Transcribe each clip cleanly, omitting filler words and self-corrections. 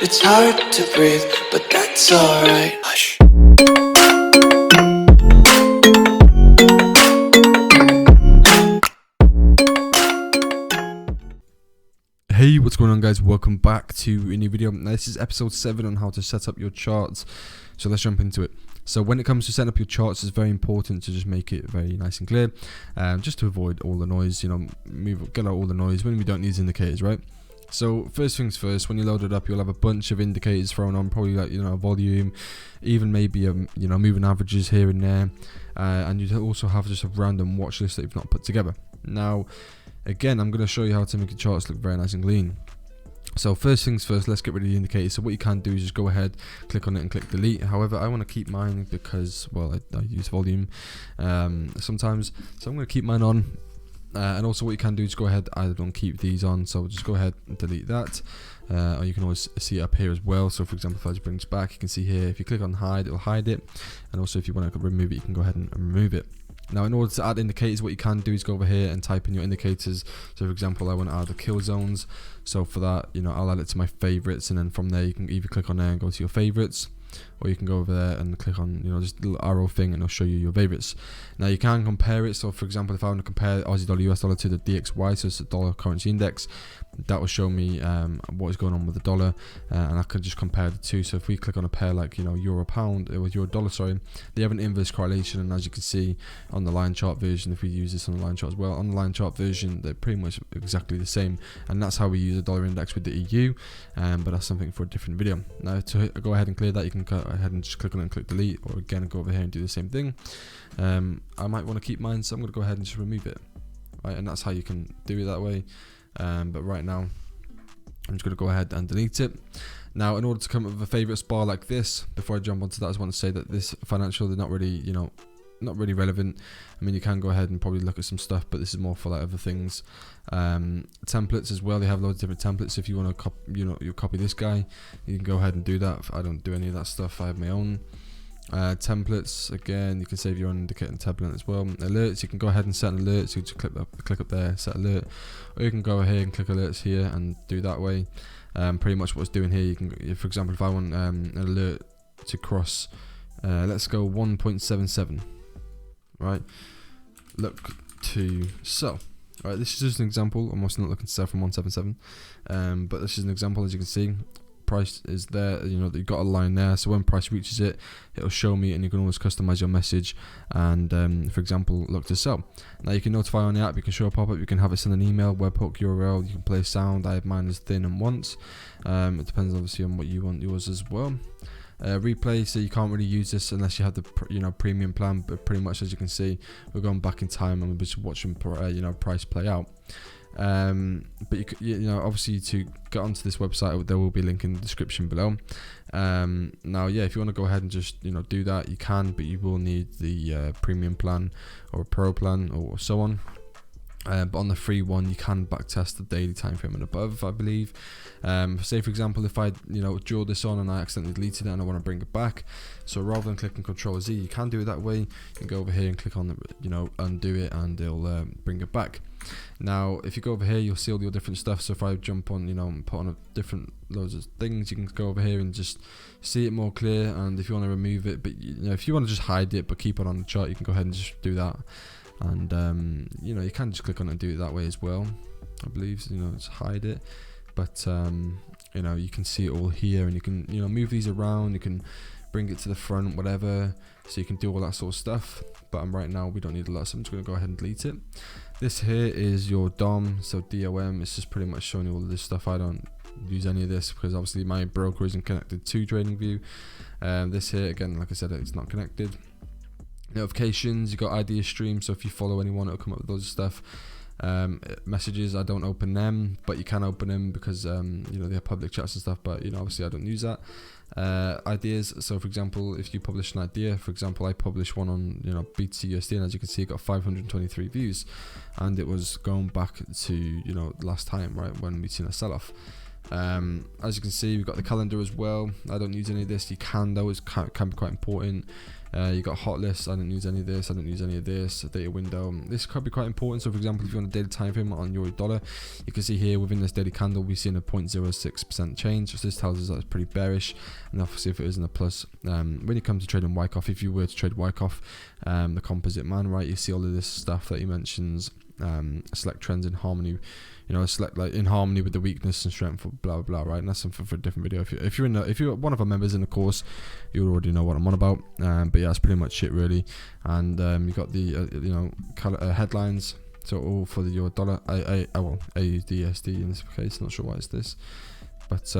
It's hard to breathe, but that's alright. Hush. Hey, what's going on, guys? Welcome back to a new video. Now, this is episode 7 on how to set up your charts. So let's jump into it. So when it comes to setting up your charts, it's very important to just make it very nice and clear, just to avoid all the noise. Get out all the noise when we don't need indicators, right? So first things first, when you load it up, you'll have a bunch of indicators thrown on, probably like volume, even maybe moving averages here and there, and you also have just a random watch list that you've not put together. Now, again, I'm going to show you how to make your charts look very nice and clean. So first things first, let's get rid of the indicators. So what you can do is just go ahead, click on it and click delete. However, I want to keep mine because, well, I use volume sometimes, so I'm going to keep mine on. And also what you can do is go ahead, I don't keep these on, so just go ahead and delete that. Or you can always see it up here as well. So for example, if I just bring this back, you can see here, if you click on hide, it'll hide it. And also if you want to remove it, you can go ahead and remove it. Now, in order to add indicators, what you can do is go over here and type in your indicators. So for example, I want to add the kill zones. So for that, I'll add it to my favorites, and then from there you can either click on there and go to your favorites, or you can go over there and click on just a little arrow thing, and it'll show you your favorites. Now you can compare it. So for example, if I want to compare Aussie dollar US dollar to the DXY, so it's the dollar currency index, that will show me what is going on with the dollar, and I can just compare the two. So if we click on a pair like euro pound with euro dollar, sorry, they have an inverse correlation, and as you can see on the line chart version, if we use this on the line chart as well, on the line chart version, they're pretty much exactly the same, and that's how we use the dollar index with the EU. But that's something for a different video. Now to go ahead and clear that, you can go ahead and just click on it and click delete, or again go over here and do the same thing. I might want to keep mine, so I'm going to go ahead and just remove it, right? And that's how you can do it that way. But right now I'm just going to go ahead and delete it. Now, in order to come up with a favorites bar like this, before I jump onto that, I just want to say that this financial, they're not really not really relevant. I mean, you can go ahead and probably look at some stuff, but this is more for like other things. Templates as well, they have loads of different templates. If you want to you copy this guy, you can go ahead and do that. I don't do any of that stuff, I have my own. Templates, again, you can save your own indicator template as well. Alerts, you can go ahead and set an alert, so you just click up there, set alert, or you can go ahead and click alerts here and do that way. Pretty much what it's doing here, you can, for example, if I want an alert to cross, let's go 1.77, right, look to sell. Right, this is just an example. I'm also not looking to sell from 177, but this is an example. As you can see, price is there, you've got a line there, so when price reaches it, it'll show me, and you can always customize your message and for example, look to sell. Now you can notify on the app, you can show a pop-up, you can have it send an email, webhook URL, you can play sound. I have mine as thin and once. It depends obviously on what you want yours as well. Replay, so you can't really use this unless you have the premium plan, but pretty much as you can see, we're going back in time and we're just watching price play out. But obviously to get onto this website, there will be a link in the description below. Now, yeah, if you want to go ahead and just do that, you can, but you will need the premium plan or a pro plan or so on. But on the free one, you can backtest the daily time frame and above, I believe. Say for example, if I draw this on and I accidentally deleted it and I want to bring it back, so rather than clicking Control Z, you can do it that way. You can go over here and click on the undo it, and it'll bring it back. Now if you go over here, you'll see all your different stuff. So if I jump on and put on a different loads of things, you can go over here and just see it more clear. And if you want to remove it, but if you want to just hide it but keep it on the chart, you can go ahead and just do that. And you can just click on it and do it that way as well, I believe. Just hide it, but you can see it all here, and you can move these around, you can bring it to the front, whatever, so you can do all that sort of stuff. But right now we don't need a lot, so I'm just going to go ahead and delete it. This here is your DOM, so DOM. It's just pretty much showing you all of this stuff. I don't use any of this because obviously my broker isn't connected to TradingView. This here, again, like I said, it's not connected. Notifications, you got idea stream, so if you follow anyone, it'll come up with loads of stuff. Messages, I don't open them, but you can open them because they have public chats and stuff, but obviously I don't use that. Ideas, so for example, if you publish an idea, for example, I published one on BTUSD, and as you can see, it got 523 views, and it was going back to last time, right, when we seen a sell-off. As you can see, we've got the calendar as well. I don't use any of this. You can though, it can be quite important. You got hot lists. I don't use any of this. I don't use any of this. A data window. This could be quite important. So for example, if you want a daily time frame on euro dollar, you can see here within this daily candle we've seen a 0.06% change. So this tells us that it's pretty bearish. And obviously if it isn't a plus, when you come to trading Wyckoff, if you were to trade Wyckoff, the composite man, right, you see all of this stuff that he mentions. Select trends in harmony, select like in harmony with the weakness and strength, blah blah blah, right? And that's something for a different video. If you're one of our members in the course, you already know what I'm on about. But yeah, that's pretty much it really. And you got the color, headlines. So all for the euro dollar, AUDSD in this case. Not sure why it's this, but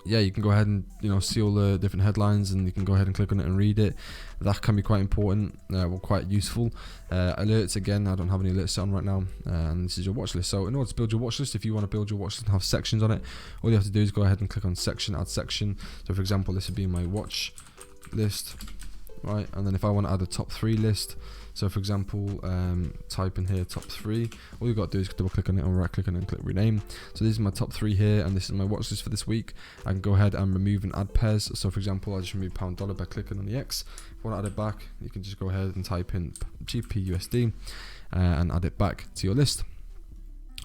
yeah, you can go ahead and see all the different headlines, and you can go ahead and click on it and read it. That can be quite important, quite useful. Alerts, again, I don't have any alerts set on right now, and this is your watch list. So in order to build your watch list, if you want to build your watch list and have sections on it, all you have to do is go ahead and click on section, add section. So for example, this would be my watch list, right? And then if I want to add a top 3 list, so for example, type in here top 3. All you've got to do is double click on it and right click on it and click rename. So this is my top 3 here, and this is my watch list for this week. I can go ahead and remove and add pairs. So for example, I just remove pound dollar by clicking on the X. If you want to add it back, you can just go ahead and type in GPUSD and add it back to your list.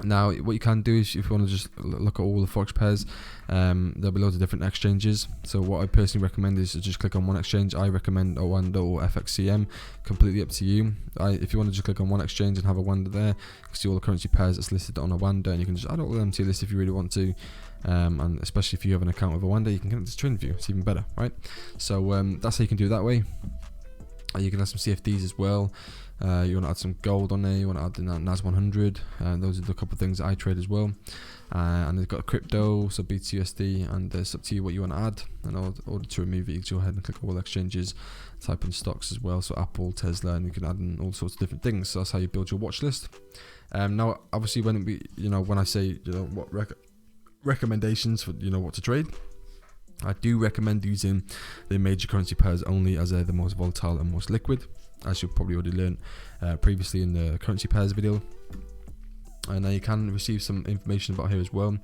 Now what you can do is, if you want to just look at all the Forex pairs, there'll be loads of different exchanges. So what I personally recommend is to just click on one exchange. I recommend Owanda or FXCM, completely up to you. If you want to just click on one exchange and have Owanda there, you can see all the currency pairs that's listed on Owanda, and you can just add all of them to your list if you really want to. And especially if you have an account with Owanda, you can connect to TradingView. It's even better, right? So that's how you can do it that way. You can add some CFDs as well. You want to add some gold on there, you want to add the NAS 100, and those are the couple of things that I trade as well. And they've got crypto, so BTUSD, and it's up to you what you want to add. And in order to remove it, you can go ahead and click all exchanges, type in stocks as well, so Apple, Tesla, and you can add in all sorts of different things. So that's how you build your watch list. Now obviously when I say what recommendations for what to trade, I do recommend using the major currency pairs only, as they're the most volatile and most liquid, as you've probably already learned previously in the currency pairs video. And now you can receive some information about here as well.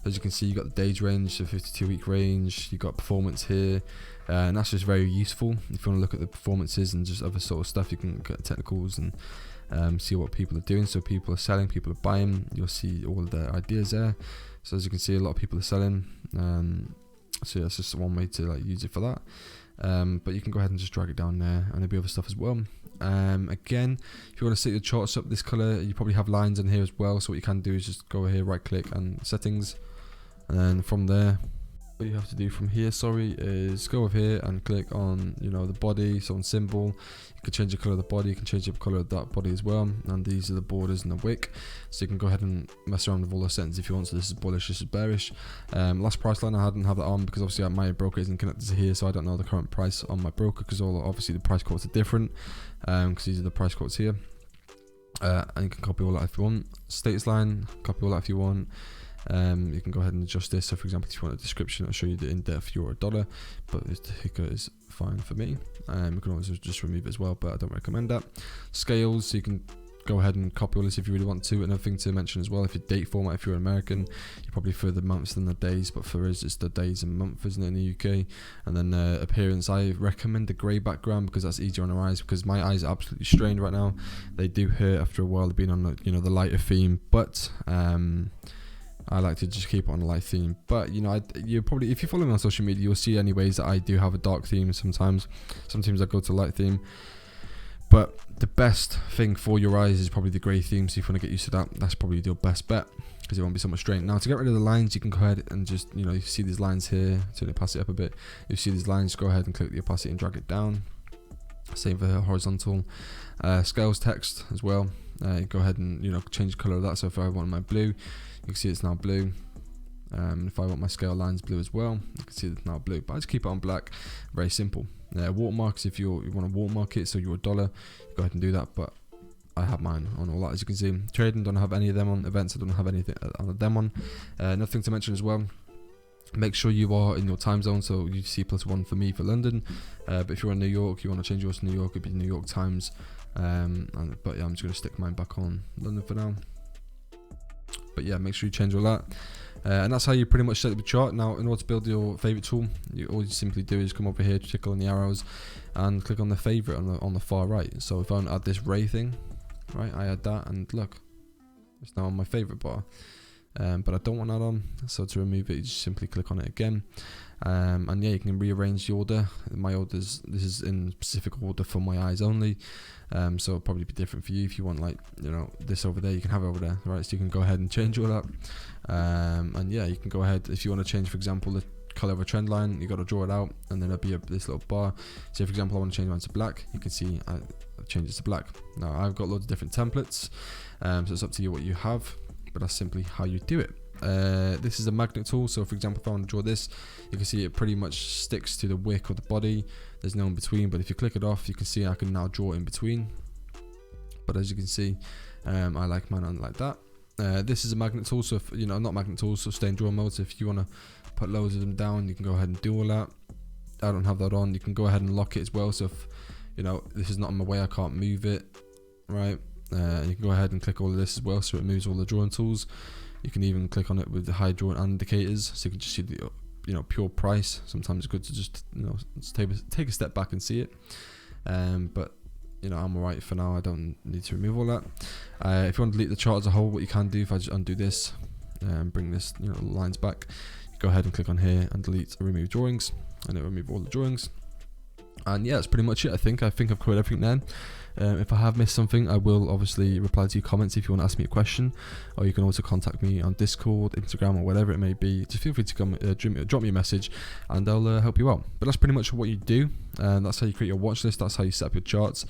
As you can see, you got the days range, the 52-week range, you got performance here, and that's just very useful if you want to look at the performances and just other sort of stuff. You can get technicals and see what people are doing. So people are selling, people are buying. You'll see all of their ideas there. So as you can see, a lot of people are selling. So yeah, that's just one way to use it for that. But you can go ahead and just drag it down there, and there'll be other stuff as well. Again, if you want to set your charts up this color, you probably have lines in here as well. So what you can do is just go here, right click and settings, and then from there, what you have to do from here, is go over here and click on the body, so on symbol. You can change the color of the body, you can change the color of that body as well, and these are the borders and the wick, so you can go ahead and mess around with all the settings if you want. So this is bullish, this is bearish. Last price line, I didn't have that on because obviously my broker isn't connected to here, so I don't know the current price on my broker, because obviously the price quotes are different, because these are the price quotes here. And you can copy all that if you want. Status line, copy all that if you want. You can go ahead and adjust this. So for example, if you want a description, I'll show you the in-depth euro dollar, but this ticker is fine for me. You can always just remove it as well, but I don't recommend that. Scales, so you can go ahead and copy all this if you really want to. Another thing to mention as well, if your date format, if you're American, you probably prefer the months than the days, but for us it's the days and month, isn't it, in the UK? And then appearance, I recommend the grey background because that's easier on our eyes, because my eyes are absolutely strained right now. They do hurt after a while. They've been on the lighter theme, but I like to just keep it on a light theme. But you probably, if you follow me on social media, you'll see anyways that I do have a dark theme sometimes. Sometimes I go to light theme. But the best thing for your eyes is probably the grey theme. So if you want to get used to that, that's probably your best bet, because it won't be so much strain. Now to get rid of the lines, you can go ahead and just you see these lines here. Turn the opacity up a bit. You see these lines, go ahead and click the opacity and drag it down. Same for horizontal. Scales text as well. Go ahead and change the color of that. So if I want my blue, you can see it's now blue. If I want my scale lines blue as well, you can see it's now blue. But I just keep it on black. Very simple. Watermarks, if you want to watermark it, so you're a dollar, go ahead and do that. But I have mine on all that, as you can see. Trading, don't have any of them on. Events, I don't have anything on them on. Nothing to mention as well. Make sure you are in your time zone, so UTC+1 for me for London. But if you're in New York, you want to change yours to New York, it'd be New York times. But yeah, I'm just going to stick mine back on London for now. But yeah, make sure you change all that. And that's how you pretty much set up the chart. Now, in order to build your favorite tool, all you simply do is come over here, click on the arrows, and click on the favorite on the far right. So if I want to add this ray thing, right, I add that, and look, it's now on my favorite bar. But I don't want that on, so to remove it, you just simply click on it again. And yeah, you can rearrange the order. My orders, this is in specific order for my eyes only, so it'll probably be different for you. If you want, like, you know, this over there, you can have it over there, right? So you can go ahead and change all that. And yeah, you can go ahead, if you want to change, for example, the color of a trend line, you got to draw it out, and then there'll be this little bar. So for example, I want to change mine to black, you can see I've changed it to black. Now I've got loads of different templates, so it's up to you what you have, but that's simply how you do it. This is a magnet tool, so for example, if I want to draw this, you can see it pretty much sticks to the wick of the body. There's no in between, but if you click it off, you can see I can now draw in between. But as you can see, I like mine on like that. This is a magnet tool, so if, you know, not magnet tools, so stay in draw mode. So if you want to put loads of them down, you can go ahead and do all that. I don't have that on. You can go ahead and lock it as well, so if, you know, this is not in my way, I can't move it, right? You can go ahead and click all of this as well, so it moves all the drawing tools. You can even click on it with the high drawing indicators, so you can just see the, you know, pure price. Sometimes it's good to just, you know, just take a step back and see it. But you know, I'm alright for now. I don't need to remove all that. If you want to delete the chart as a whole, what you can do, if I just undo this and bring this, you know, lines back, go ahead and click on here and delete or remove drawings, and it'll remove all the drawings. And yeah, that's pretty much it. I think I've covered everything then. If I have missed something, I will obviously reply to your comments if you want to ask me a question, or you can also contact me on Discord, Instagram, or whatever it may be. Just feel free to come drop me a message, and I'll help you out. But that's pretty much what you do, and that's how you create your watch list. That's how you set up your charts.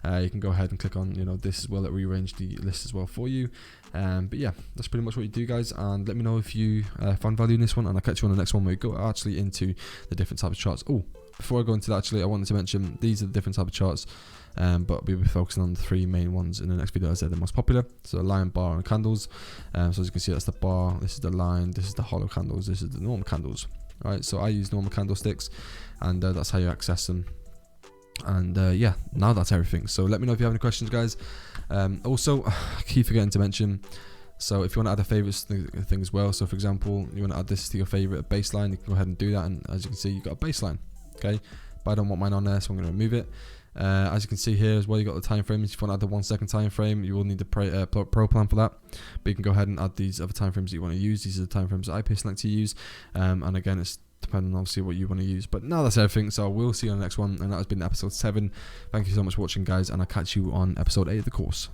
You can go ahead and click on, you know, this as well. It rearrange the list as well for you. But yeah, that's pretty much what you do, guys. And let me know if you found value in this one, and I'll catch you on the next one where we go actually into the different types of charts. Oh, before I go into that, actually, I wanted to mention these are the different types of charts. But we'll be focusing on the three main ones in the next video as they're the most popular. So line, bar, and candles. So as you can see, that's the bar, this is the line, this is the hollow candles, this is the normal candles. Alright, so I use normal candlesticks, and that's how you access them. And yeah, now that's everything. So let me know if you have any questions, guys. Also, I keep forgetting to mention, so if you want to add a favorite thing as well, so for example, you want to add this to your favorite baseline, you can go ahead and do that, and as you can see, you've got a baseline. Okay, but I don't want mine on there, so I'm going to remove it. As you can see here as well, you got the time frames. If you want to add the 1 second time frame, you will need the pro plan for that. But you can go ahead and add these other time frames that you want to use. These are the time frames that I personally like to use. And again, it's depending on obviously what you want to use. But now that's everything. So we'll see you on the next one. And that has been episode 7. Thank you so much for watching, guys. And I'll catch you on episode 8 of the course.